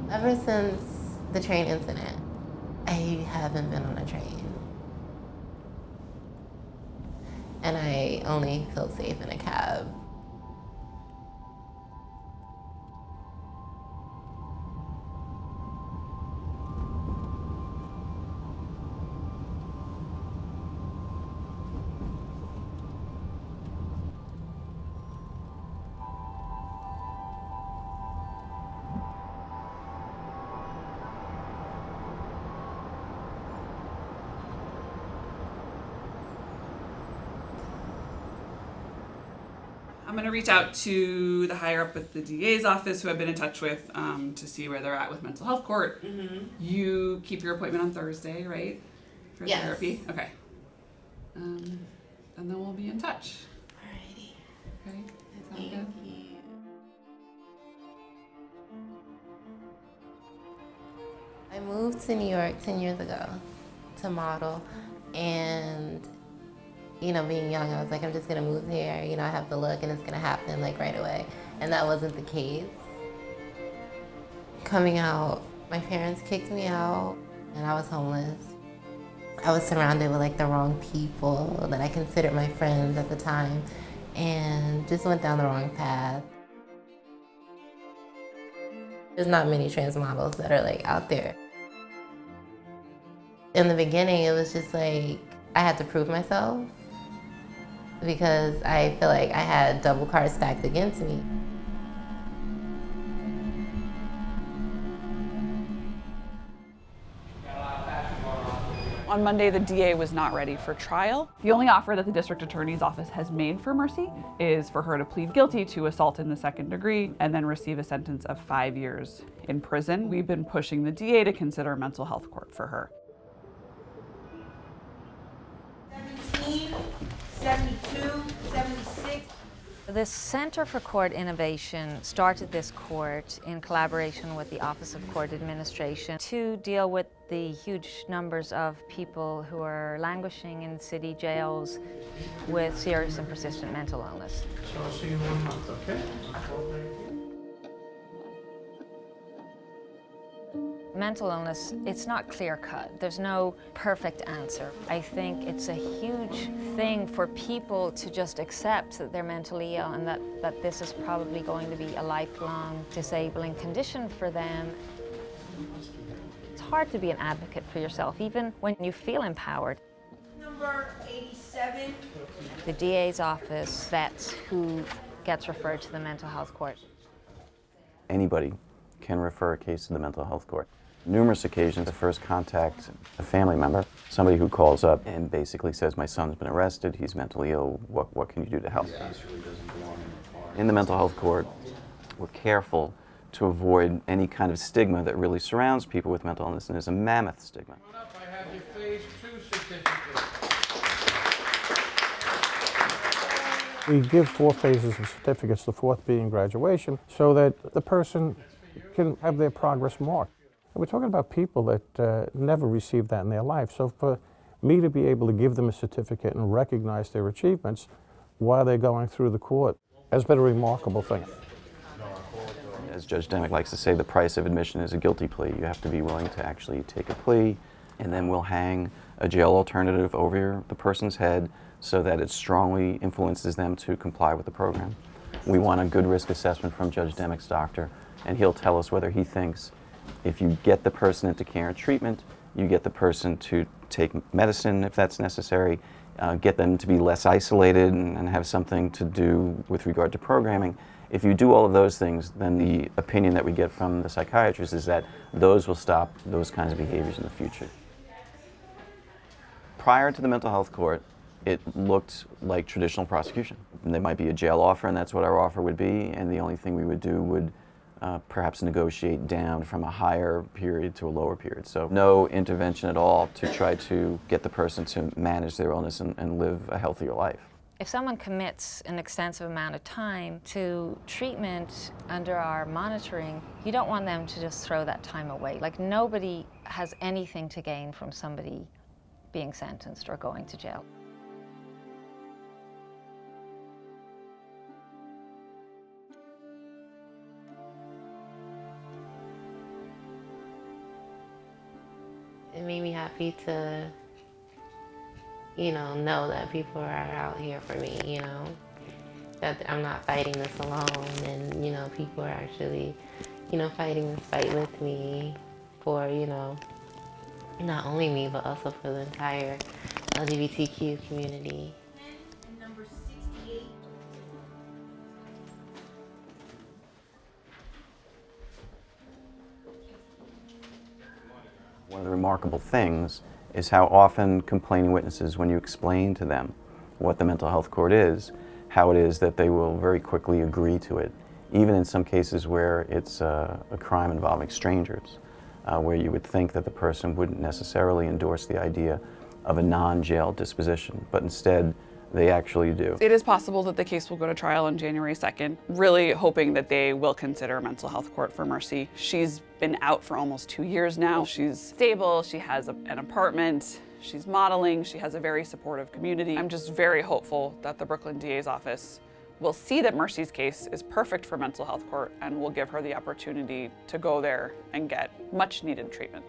Ever since the train incident, I haven't been on a train. And I only feel safe in a cab. I'm going to reach out to the higher up at the DA's office who I've been in touch with to see where they're at with mental health court. Mm-hmm. You keep your appointment on Thursday, right? For Yes. therapy? Okay. And then we'll be in touch. Alrighty. Okay? Thank Sound good? you. I moved to New York 10 years ago to model, and being young, I was like, I'm just gonna move here, I have the look and it's gonna happen like right away. And that wasn't the case. Coming out, my parents kicked me out and I was homeless. I was surrounded with like the wrong people that I considered my friends at the time and just went down the wrong path. There's not many trans models that are like out there. In the beginning, it was just like, I had to prove myself because I feel like I had double cards stacked against me. On Monday, the DA was not ready for trial. The only offer that the district attorney's office has made for Merci is for her to plead guilty to assault in the second degree and then receive a sentence of 5 years in prison. We've been pushing the DA to consider a mental health court for her. 17, 72, 76. The Center for Court Innovation started this court in collaboration with the Office of Court Administration to deal with the huge numbers of people who are languishing in city jails with serious and persistent mental illness. So I'll see you in 1 month, okay? Mental illness, it's not clear-cut. There's no perfect answer. I think it's a huge thing for people to just accept that they're mentally ill and that this is probably going to be a lifelong disabling condition for them. It's hard to be an advocate for yourself, even when you feel empowered. Number 87. The DA's office vets who gets referred to the mental health court. Anybody can refer a case to the mental health court. Numerous occasions, the first contact a family member, somebody who calls up and basically says, my son's been arrested, he's mentally ill, what can you do to help? In the mental health court, we're careful to avoid any kind of stigma that really surrounds people with mental illness, and there's a mammoth stigma. I have your phase 2 certificate. We give 4 phases of certificates, the 4th being graduation, so that the person can have their progress marked. And we're talking about people that never received that in their life. So for me to be able to give them a certificate and recognize their achievements while they're going through the court has been a remarkable thing. As Judge Demick likes to say, the price of admission is a guilty plea. You have to be willing to actually take a plea, and then we'll hang a jail alternative over the person's head so that it strongly influences them to comply with the program. We want a good risk assessment from Judge Demick's doctor, and he'll tell us whether he thinks if you get the person into care and treatment, you get the person to take medicine if that's necessary, get them to be less isolated and have something to do with regard to programming. If you do all of those things, then the opinion that we get from the psychiatrist is that those will stop those kinds of behaviors in the future. Prior to the mental health court, it looked like traditional prosecution. And there might be a jail offer, and that's what our offer would be, and the only thing we would do would perhaps negotiate down from a higher period to a lower period. So no intervention at all to try to get the person to manage their illness and live a healthier life. If someone commits an extensive amount of time to treatment under our monitoring, you don't want them to just throw that time away. Like, nobody has anything to gain from somebody being sentenced or going to jail. it made me happy to, know that people are out here for me, that I'm not fighting this alone, and, people are actually, fighting this fight with me for, not only me, but also for the entire LGBTQ community. And number 68. One of the remarkable things is how often complaining witnesses, when you explain to them what the mental health court is, how it is that they will very quickly agree to it, even in some cases where it's a crime involving strangers, where you would think that the person wouldn't necessarily endorse the idea of a non-jail disposition, but instead they actually do. It is possible that the case will go to trial on January 2nd, really hoping that they will consider mental health court for Merci. She's been out for almost 2 years now. She's stable, she has an apartment, she's modeling, she has a very supportive community. I'm just very hopeful that the Brooklyn DA's office will see that Mercy's case is perfect for mental health court and will give her the opportunity to go there and get much needed treatment.